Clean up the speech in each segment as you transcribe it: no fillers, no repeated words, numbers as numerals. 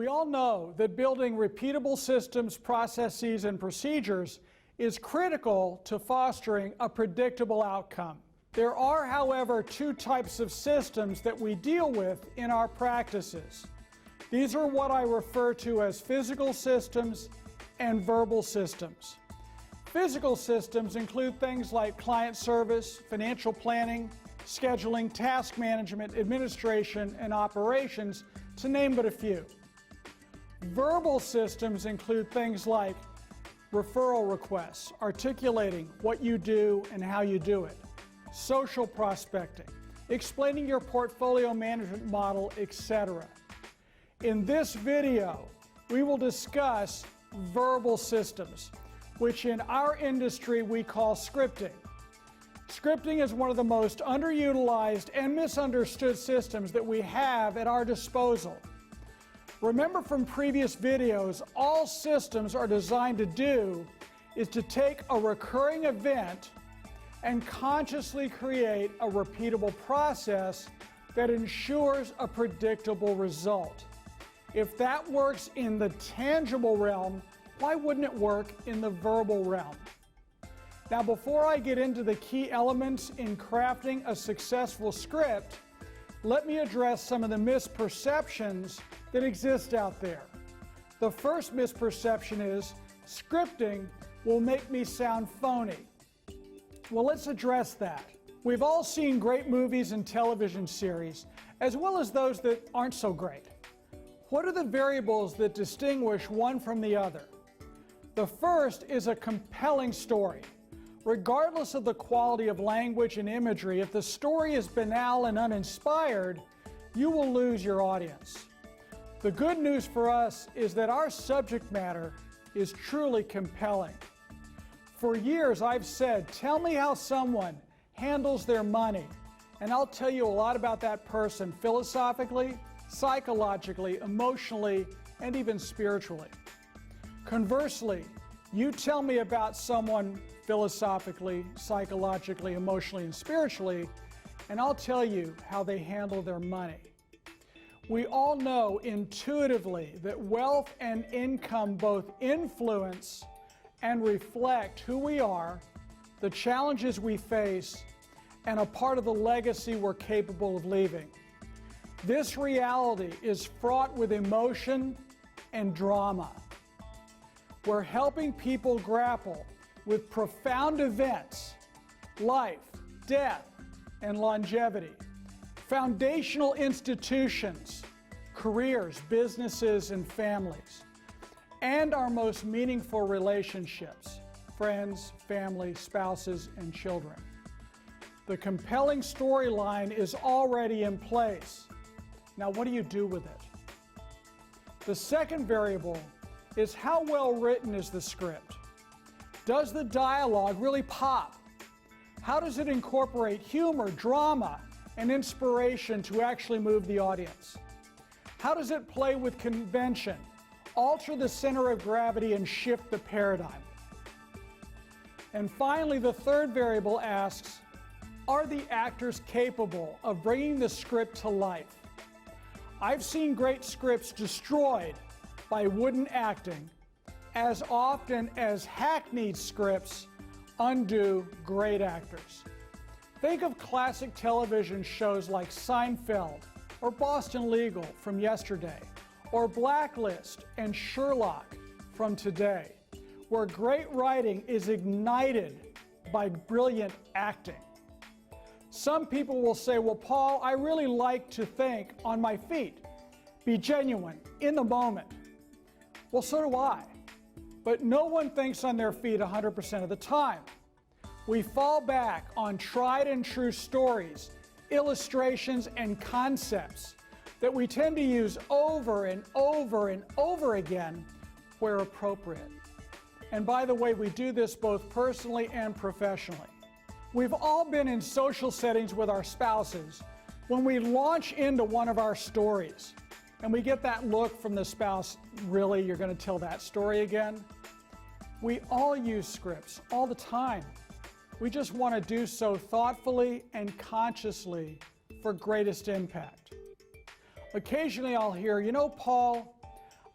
We all know that building repeatable systems, processes, and procedures is critical to fostering a predictable outcome. There are, however, two types of systems that we deal with in our practices. These are what I refer to as physical systems and verbal systems. Physical systems include things like client service, financial planning, scheduling, task management, administration, and operations, to name but a few. Verbal systems include things like referral requests, articulating what you do and how you do it, social prospecting, explaining your portfolio management model, etc. In this video, we will discuss verbal systems, which in our industry we call scripting. Scripting is one of the most underutilized and misunderstood systems that we have at our disposal. Remember from previous videos, all systems are designed to do is to take a recurring event and consciously create a repeatable process that ensures a predictable result. If that works in the tangible realm, why wouldn't it work in the verbal realm? Now, before I get into the key elements in crafting a successful script, let me address some of the misperceptions that exist out there. The first misperception is scripting will make me sound phony. Well, let's address that. We've all seen great movies and television series, as well as those that aren't so great. What are the variables that distinguish one from the other? The first is a compelling story. Regardless of the quality of language and imagery, if the story is banal and uninspired, you will lose your audience. The good news for us is that our subject matter is truly compelling. For years I've said, tell me how someone handles their money, and I'll tell you a lot about that person philosophically, psychologically, emotionally, and even spiritually. Conversely, you tell me about someone philosophically, psychologically, emotionally, and spiritually, and I'll tell you how they handle their money. We all know intuitively that wealth and income both influence and reflect who we are, the challenges we face, and a part of the legacy we're capable of leaving. This reality is fraught with emotion and drama. We're helping people grapple with profound events, life, death, and longevity, foundational institutions, careers, businesses, and families, and our most meaningful relationships, friends, family, spouses, and children. The compelling storyline is already in place. Now, what do you do with it? The second variable is how well written is the script? Does the dialogue really pop? How does it incorporate humor, drama, and inspiration to actually move the audience? How does it play with convention, alter the center of gravity, and shift the paradigm? And finally, the third variable asks, are the actors capable of bringing the script to life? I've seen great scripts destroyed by wooden acting as often as hackneyed scripts undo great actors. Think of classic television shows like Seinfeld or Boston Legal from yesterday, or Blacklist and Sherlock from today, where great writing is ignited by brilliant acting. Some people will say, well, Paul, I really like to think on my feet, be genuine, in the moment. Well, so do I. But no one thinks on their feet 100% of the time. We fall back on tried and true stories, illustrations, and concepts that we tend to use over and over and over again where appropriate. And by the way, we do this both personally and professionally. We've all been in social settings with our spouses when we launch into one of our stories and we get that look from the spouse, really, you're going to tell that story again? We all use scripts all the time. We just want to do so thoughtfully and consciously for greatest impact. Occasionally I'll hear, you know, Paul,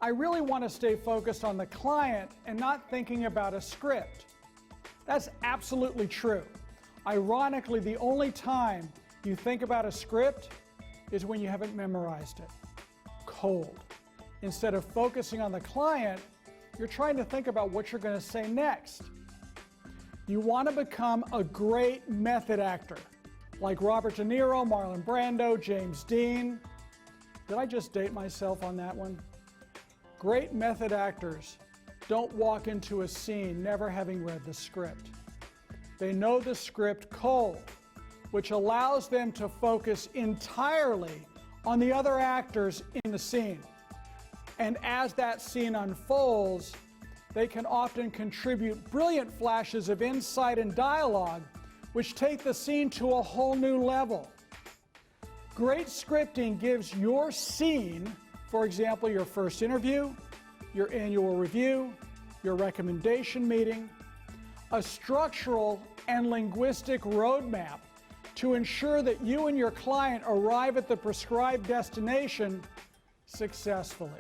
I really want to stay focused on the client and not thinking about a script. That's absolutely true. Ironically, the only time you think about a script is when you haven't memorized it. Cold. Instead of focusing on the client, you're trying to think about what you're going to say next. You want to become a great method actor, like Robert De Niro, Marlon Brando, James Dean. Did I just date myself on that one? Great method actors don't walk into a scene never having read the script. They know the script cold, which allows them to focus entirely on the other actors in the scene. And as that scene unfolds, they can often contribute brilliant flashes of insight and dialogue, which take the scene to a whole new level. Great scripting gives your scene, for example, your first interview, your annual review, your recommendation meeting, a structural and linguistic roadmap to ensure that you and your client arrive at the prescribed destination successfully.